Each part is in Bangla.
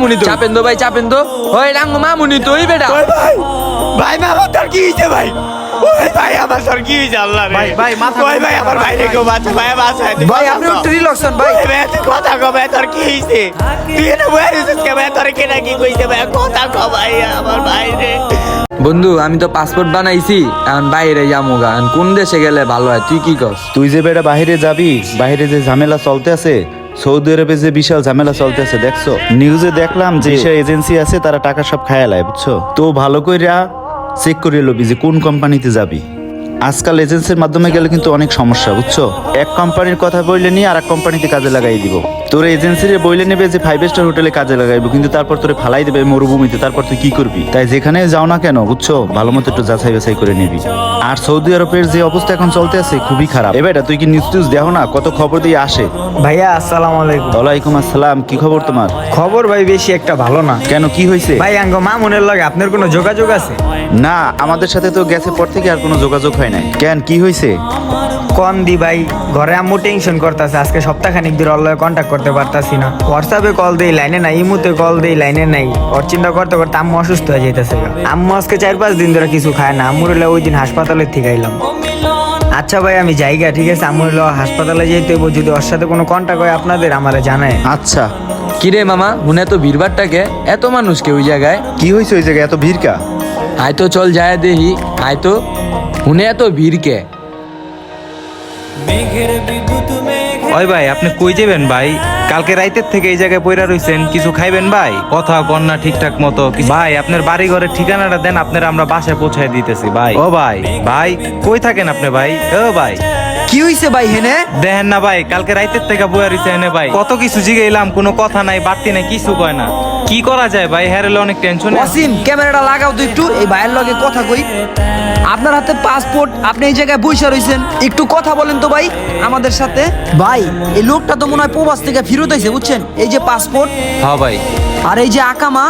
মুনি তো চাপেন দো ভাই, চাপেন দো। ওই রাঙ্গ মামুনি তো ওই বেটা। ওই ভাই ভাই মামা তোর কি হইছে ভাই? ওই ভাই আমার তোর কি হইছে? আল্লাহ রে ভাই মাথা ওই ভাই আমার ভাই রে কেউ বাঁচা ভাই বাঁচায় ভাই আপনি একটু রিল্যাক্সন ভাই। ভাই তুই কথা কও ভাই তোর কি হইছে? তুই এনে বইয়া রইছিস কে ভাই? তোর কে নাকি কইছে ভাই? কথা কও ভাই আমার ভাই রে। বন্ধু আমি তো পাসপোর্ট বানাইছি, এখন বাইরে যাবো গা। এখন কোন দেশে গেলে ভালো হয় তুই কি কস? তুই যে বেটা বাহিরে যাবি, বাহিরে যে ঝামেলা চলতে আছে, সৌদি আরবে যে বিশাল ঝামেলা চলতে আছে দেখছো? নিউজে দেখলাম যে এজেন্সি আছে তারা টাকা সব খায়ালায়, বুঝছো? তো ভালো কইরা চেক করে লবি যে কোন কোম্পানিতে যাবি। আজকাল এজেন্সির মাধ্যমে গেলে কিন্তু অনেক সমস্যা, বুঝছো? এক কোম্পানির কথা বললে নিয়ে আর এক কোম্পানিতে কাজে লাগাই দিব। তোর এজেন্সির বইলে নেবে যে 5 স্টার হোটেলে কাজে লাগাইবো, কিন্তু তারপর তোরে ফালাই দেবে মরুভূমিতে। তারপর তুই কি করবি? তাই যেখানে যাও না কেন, বুঝছো, ভালো মতো একটু যাচাই বাছাই করে নিবি। আর সৌদি আরবের যে অবস্থা এখন চলতে আছে খুবই খারাপ। এবারে তুই কি নিউজ দেখো না? কত খবর দিয়ে আসে। ভাইয়া আসসালামু আলাইকুম। ওয়ালাইকুম আসসালাম। কি খবর তোমার? খবর ভাই বেশি একটা ভালো না। কেন, কি হয়েছে? ভাই আঙ্গ মামুনের লগে আপনার কোনো যোগাযোগ আছে? না, আমাদের সাথে তো গেছে পর থেকে আর কোনো যোগাযোগ হয় নাই। কেন, কি হয়েছে? কম দি ভাই, ঘরে আম্মু টেনশন করতেছে। আজকে সপ্তাহখানিক ধরে ওর লগে কন্ট্যাক্ট করতে পারতাছি না। হোয়াটসঅ্যাপে কল দেই, লাইনে নাই। ইমুতে কল দেই, লাইনে নাই। ওর চিন্তা করতে করতে আম্মু অসুস্থ হয়ে যাইতেছে। আম্মু আজকে 4-5 দিন ধরে কিছু খায় না। আম্মুর ওই দিন হাসপাতালে থেকে আইলাম। আচ্ছা ভাই আমি যাইগা, ঠিক আছে? আম্মুর হাসপাতালে যেতে হইব। যদি ওর সাথে কোনো কন্ট্যাক্ট হয় আপনাদের আমারে জানায়। আচ্ছা। কিরে মামা, হুনে তো ভিড়ভাড়টাকে এত মানুষকে ওই জায়গায়? কি হয়েছে ওই জায়গায় এত ভিড় কা? আয় তো চল যায় দেখি। আয় তো, হুনে এত ভিড় কে? ওই ভাই আপনি কই যাবেন ভাই? কালকে রাইতের থেকে এই জায়গায় পয়রা রইছেন, কিছু খাইবেন ভাই? কথা কন না ঠিকঠাক মতো। ভাই আপনার বাড়ি ঘরের ঠিকানাটা দেন, আপনার আমরা বাসায় পৌঁছায় দিতেছি ভাই। ও ভাই, ভাই কই থাকেন আপনি ভাই? ও ভাই কি হইছে ভাই হেনে? দেখেন না ভাই, কালকে রাইতের থেকে বইয়া রইছে এনে ভাই। কত কিছু জিগাইলাম, কোনো কথা নাই, বাড়তি নাই, কিছু কয় না। কি করা যায় ভাই? হ্যারেলে অনেক টেনশন। ওয়াসিম ক্যামেরাটা লাগাও তো একটু, এই ভাইয়ের লগে কথা কই। আপনার হাতে পাসপোর্ট, আপনি এই জায়গায় বসে রইছেন, একটু কথা বলেন তো ভাই আমাদের সাথে। ভাই এই লোকটা তো মনে হয় প্রবাস থেকে ফেরত আইছে, বুঝছেন? এই যে পাসপোর্ট, হ্যাঁ ভাই। আর এই যে আকামা,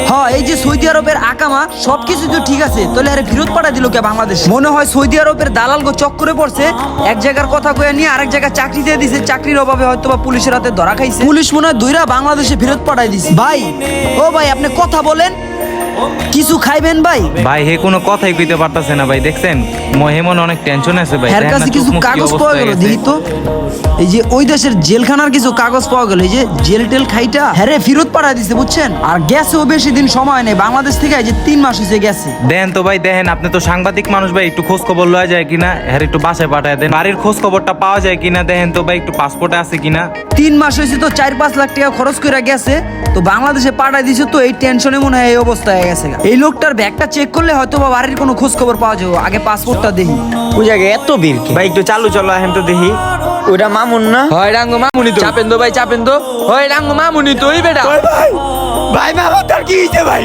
হ্যাঁ এই যে সৌদি আরবের আকামা, সবকিছু তো ঠিক আছে। তাহলে আরে ফেরত পাঠাই দিল কে বাংলাদেশ? মনে হয় সৌদি আরবের দালাল গো চক্করে পড়ছে। এক জায়গার কথা কয়ে নিয়ে আরেক জায়গায় চাকরি দিয়ে দিছে। চাকরির অভাবে হয়তো বা পুলিশের হাতে ধরা খাইছে। পুলিশ মনে হয় দইরা বাংলাদেশে ফেরত পাঠাই দিছে। ভাই ও ভাই আপনি কথা বলেন, কিছু খাইবেন ভাই? ভাই হে কোনো কথাই কইতে পারতাছে না ভাই, দেখছেন মনে অনেক টেনশন আছে ভাই। এর কাছে কিছু কাগজ পাওয়া গেল দেখি তো। এই যে ওই দেশের জেলখানার কিছু কাগজ পাওয়া গেল। এই যে জেল টেল খাইটা হ্যারে ফেরত পাঠাই দিছে, বুঝছেন? আর গেছেও বেশি দিন সময় নেই, বাংলাদেশ থেকে এই যে 3 মাস হয়েছে গেছে। দেন তো ভাই, দেখেন আপনি তো সাংবাদিক মানুষ ভাই, একটু খোঁজ খবর লওয়া যায় কিনা, হ্যাঁ একটু বাসায় পাঠায় দেন। বাড়ির খোঁজ খবরটা পাওয়া যায় কিনা দেখেন তো ভাই, একটু পাসপোর্টে আছে কিনা। 3 মাস হয়েছে তো 4-5 লাখ টাকা খরচ করে গেছে, তো বাংলাদেশে পাঠাই দিছে। তো এই টেনশনে মনে হয় এই অবস্থা হয়ে গেছে। এই লোকটার ব্যাগটা চেক করলে হয়তো বা বাড়ির কোনো খোঁজ খবর পাওয়া যাবে। আগে পাসপোর্টটা দেখি। ওই জায়গায় এত ভিড় কি? ভাই একটু চালু চলো এখন তো দেখি। ওইটা মামুন না? হয় রাঙ্গ মামুনি তো চাপেন দো ভাই, চাপেন দো। ওই রাঙ্গ মামুনি তো ওই বেটা। ওই ভাই ভাই মামা তোর কি হইছে ভাই?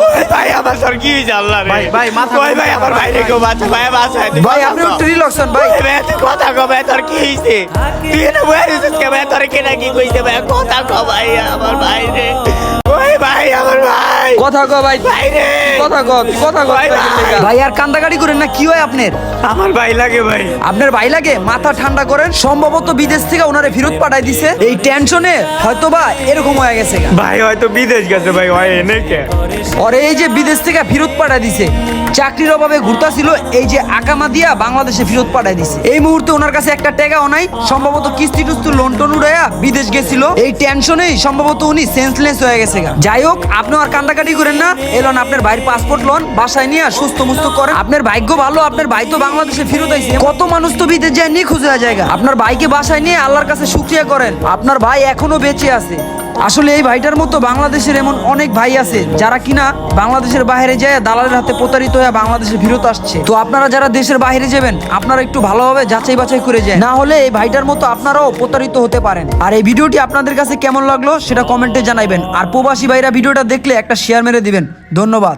ওই ভাই আমার তোর কি হইছে? আল্লাহ রে ভাই, মাথা ওই ভাই আমার ভাই রে কেউ বাঁচা ভাই বাঁচায় ভাই আপনি একটু রিল্যাক্সন ভাই। ভাই তুই কথা কও ভাই তোর কি হইছে? তুই এনে বইয়া রইছিস কে ভাই? তোর কে নাকি কইছে ভাই? কথা কও ভাই আমার ভাই রে। ওই ভাই আমার ভাই, কথা কো ভাই, ভাই রে কথা কো, তুই কথা কো। ভাই, ভাই। ভাই আর কান্দাকাটি করেন না। কি হয় আপনার? আমার ভাই লাগে ভাই। আপনার ভাই লাগে? মাথা ঠান্ডা করেন। সম্ভবত বিদেশ থেকে ওনারে ফেরত পাঠাই দিছে। এই টেনশনে হয়তো বা এরকম হয়ে গেছে। ভাই হয়তো বিদেশ গেছে ভাই, হয় এনে কে? ওরে এই যে বিদেশ থেকে ফেরত পাঠাই দিছে, চাকরির অভাবে ঘুরতাছিল, এই যে আকামা দিয়া বাংলাদেশে ফেরত পাঠাই দিছে। এই মুহূর্তে ওনার কাছে একটা টাকাও নাই। সম্ভবত কিস্তি টুস্তি লোন টোন উড়াইয়া বিদেশ গেছিল। এই টেনশনেই সম্ভবত উনি সেন্সলেস হয়ে গেছে। যাই হোক আপনি আর কান্দাকাটি করেন না। এলন আপনার ভাইয়ের পাসপোর্ট লোন বাসায় নিয়ে সুস্থ মুস্ত করেন। আপনার ভাগ্য ভালো, আপনার ভাই তো বাংলাদেশে ফেরত আইছে। কত মানুষ তো বিদেশ যায় নিখোঁজ হয়ে জায়গা। আপনার ভাইকে বাসায় নিয়ে আল্লাহর কাছে শুকরিয়া করেন, আপনার ভাই এখনো বেঁচে আছে। আসলে এই ভাইটার মতো বাংলাদেশের এমন অনেক ভাই আছে যারা কিনা বাংলাদেশের বাইরে যায় দালালের হাতে প্রতারিত হয়ে বাংলাদেশে ফেরত আসছে। তো আপনারা যারা দেশের বাইরে যাবেন, আপনারা একটু ভালোভাবে যাচাই বাছাই করে যায়, না হলে এই ভাইটার মতো আপনারাও প্রতারিত হতে পারেন। আর এই ভিডিওটি আপনাদের কাছে কেমন লাগলো সেটা কমেন্টে জানাবেন। আর প্রবাসী ভাইরা ভিডিওটা দেখলে একটা শেয়ার মেরে দিবেন। ধন্যবাদ।